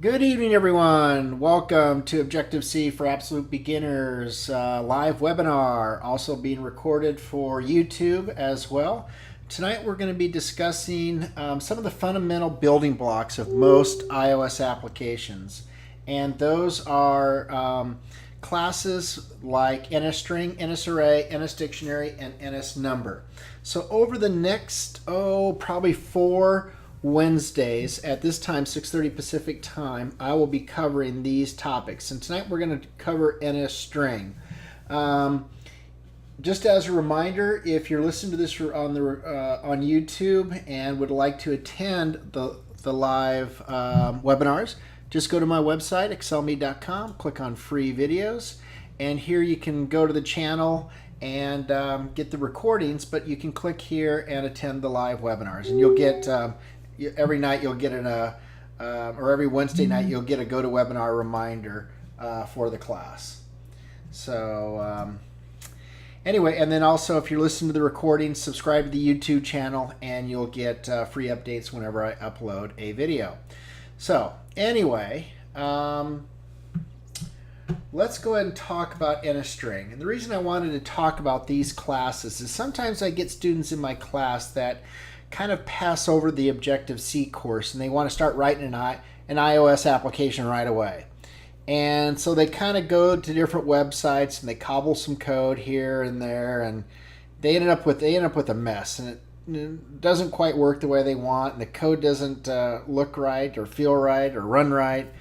Good evening, everyone. Welcome to Objective-C for Absolute Beginners live webinar, also being recorded for YouTube as well. Tonight we're going to be discussing some of the fundamental building blocks of most iOS applications. And those are classes like NSString, NSArray, NSDictionary, and NSNumber. So over the next, probably 4 Wednesdays at this time, 6:30 Pacific time, I will be covering these topics. And tonight we're going to cover NSString. Just as a reminder, if you're listening to this on YouTube and would like to attend the live webinars, just go to my website, excelme.com, click on free videos, and here you can go to the channel and get the recordings, but you can click here and attend the live webinars, and you'll get every night you'll get or every Wednesday night you'll get a GoToWebinar reminder for the class. So anyway, and then also if you're listening to the recording, subscribe to the YouTube channel and you'll get free updates whenever I upload a video. So anyway, let's go ahead and talk about NSString. And the reason I wanted to talk about these classes is sometimes I get students in my class that kind of pass over the Objective-C course and they want to start writing an iOS application right away. And so they kind of go to different websites and they cobble some code here and there, and they end up with a mess, and it doesn't quite work the way they want, and the code doesn't look right or feel right or run right.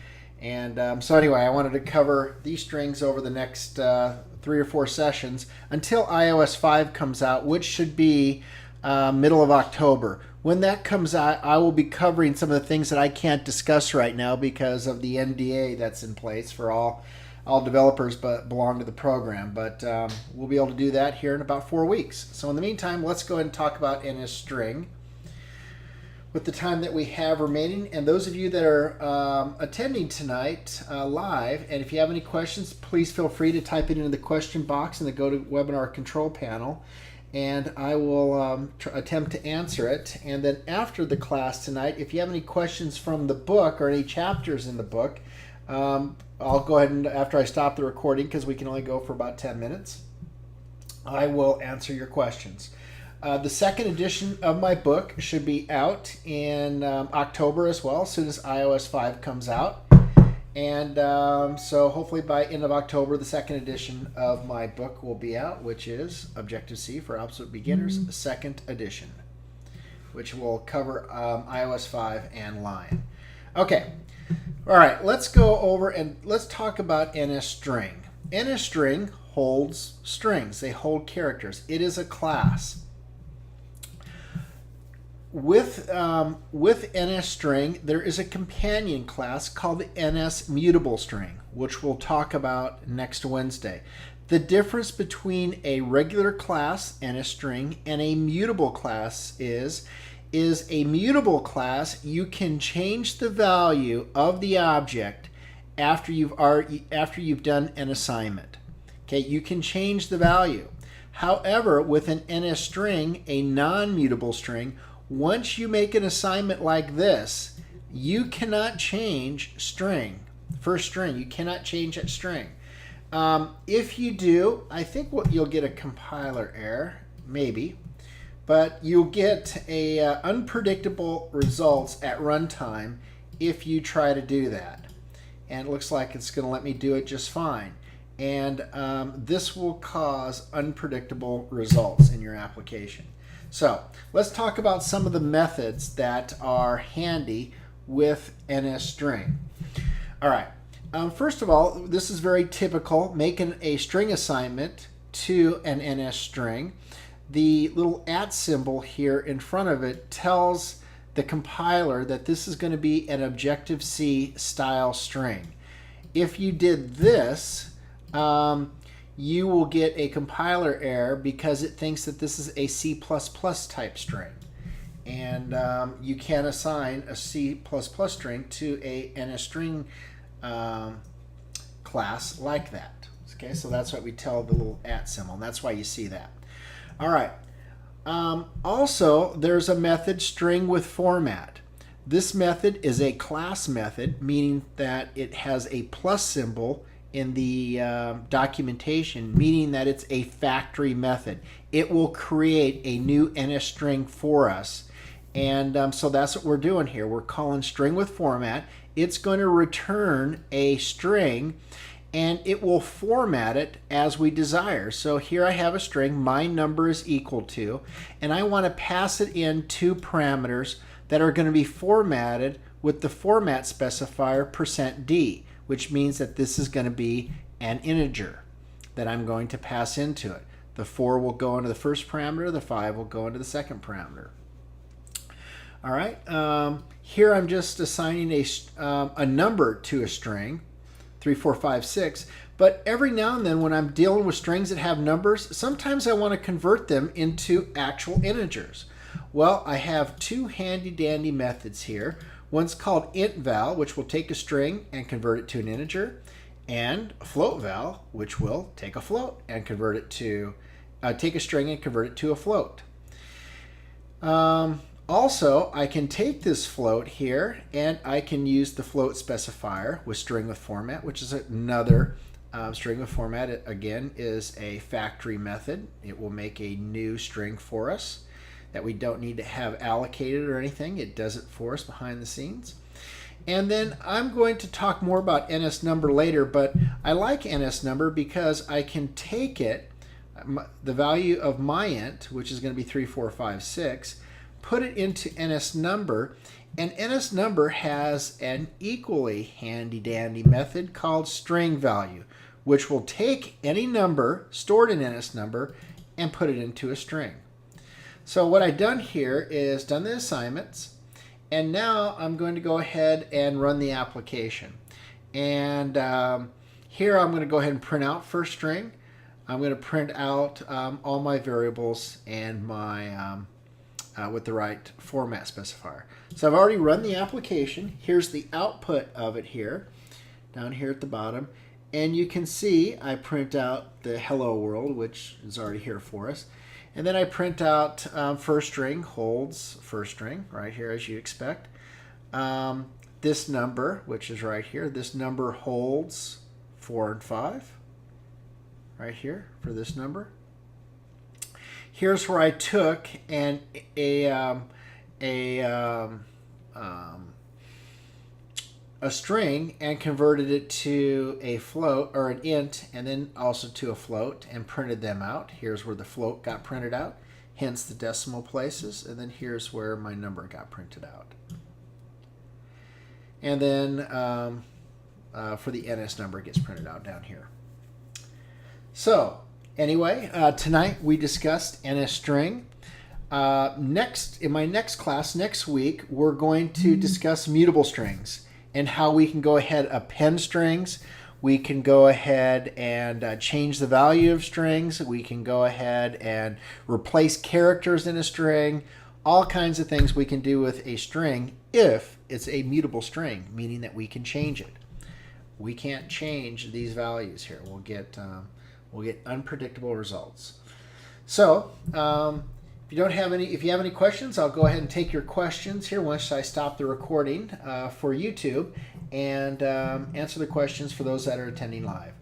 And so anyway, I wanted to cover these strings over the next 3 or 4 sessions until iOS 5 comes out, which should be middle of October. When that comes out, I will be covering some of the things that I can't discuss right now because of the NDA that's in place for all developers but belong to the program. But we'll be able to do that here in about 4 weeks. So in the meantime, let's go ahead and talk about NSString with the time that we have remaining. And those of you that are attending tonight live, and if you have any questions, please feel free to type it into the question box in the GoToWebinar control panel, and I will attempt to answer it. And then after the class tonight, if you have any questions from the book or any chapters in the book, I'll go ahead and, after I stop the recording, because we can only go for about 10 minutes, I will answer your questions. The second edition of my book should be out in October as well, as soon as iOS 5 comes out. And so hopefully by end of October, the second edition of my book will be out, which is Objective-C for Absolute Beginners, second edition, which will cover iOS 5 and Lion. Okay, all right, let's go over and let's talk about NSString. NSString holds strings. They hold characters. It is a class. With NSString, there is a companion class called the NSMutableString, which we'll talk about next Wednesday. The difference between a regular class, NSString, and a mutable class is a mutable class, you can change the value of the object after you've done an assignment. Okay, you can change the value. However, with an NSString, a non-mutable string, once you make an assignment like this, you cannot change string. First string, you cannot change that string. If you do, I think you'll get a compiler error, maybe, but you'll get a unpredictable results at runtime if you try to do that. And it looks like it's going to let me do it just fine. And this will cause unpredictable results in your application. So let's talk about some of the methods that are handy with NSString. All right. First of all, this is very typical, making a string assignment to an NSString. The little @ symbol here in front of it tells the compiler that this is going to be an Objective-C style string. If you did this, you will get a compiler error because it thinks that this is a C++ type string. And you can't assign a C++ string to a NSString class like that. Okay, so that's what we tell the little @ symbol, and that's why you see that. All right. Also, there's a method string with format. This method is a class method, meaning that it has a plus symbol in the documentation, meaning that it's a factory method. It will create a new NSstring for us. And so that's what we're doing here. We're calling string with format. It's going to return a string, and it will format it as we desire. So here I have a string, my number is equal to, and I want to pass it in two parameters that are going to be formatted with the format specifier %d, which means that this is going to be an integer that I'm going to pass into it. The 4 will go into the first parameter, the 5 will go into the second parameter. All right, here I'm just assigning a number to a string, 3, 4, 5, 6, but every now and then when I'm dealing with strings that have numbers, sometimes I want to convert them into actual integers. Well, I have two handy-dandy methods here. One's called intval, which will take a string and convert it to an integer, and floatval, which will take a float and convert it to, take a string and convert it to a float. Also, I can take this float here and I can use the float specifier with string with format, which is another string with format. It, again, is a factory method. It will make a new string for us that we don't need to have allocated or anything. It does it for us behind the scenes. And then I'm going to talk more about NSNumber later, but I like NSNumber because I can take it, the value of my int, which is going to be 3, 4, 5, 6, put it into NSNumber, and NSNumber has an equally handy-dandy method called string value, which will take any number stored in NSNumber and put it into a string. So what I've done here is done the assignments, and now I'm going to go ahead and run the application. And here I'm going to go ahead and print out first string. I'm going to print out all my variables and my with the right format specifier. So I've already run the application. Here's the output of it here, down here at the bottom. And you can see I print out the hello world, which is already here for us. And then I print out first string holds first string right here as you expect. This number, which is right here, this number holds 4 and 5 right here for this number. Here's where I took a string and converted it to a float or an int, and then also to a float, and printed them out. Here's where the float got printed out, hence the decimal places, and then here's where my number got printed out. And then for the NS number, it gets printed out down here. So anyway, tonight we discussed NSstring. In my next class, next week, we're going to discuss mutable strings and how we can go ahead append strings. We can go ahead and change the value of strings. We can go ahead and replace characters in a string. All kinds of things we can do with a string if it's a mutable string, meaning that we can change it. We can't change these values here. We'll get unpredictable results. So if you have any questions, I'll go ahead and take your questions here once I stop the recording for YouTube, and answer the questions for those that are attending live.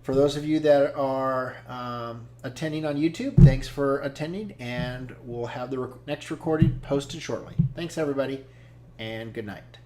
For those of you that are attending on YouTube, thanks for attending, and we'll have the next recording posted shortly. Thanks everybody, and good night.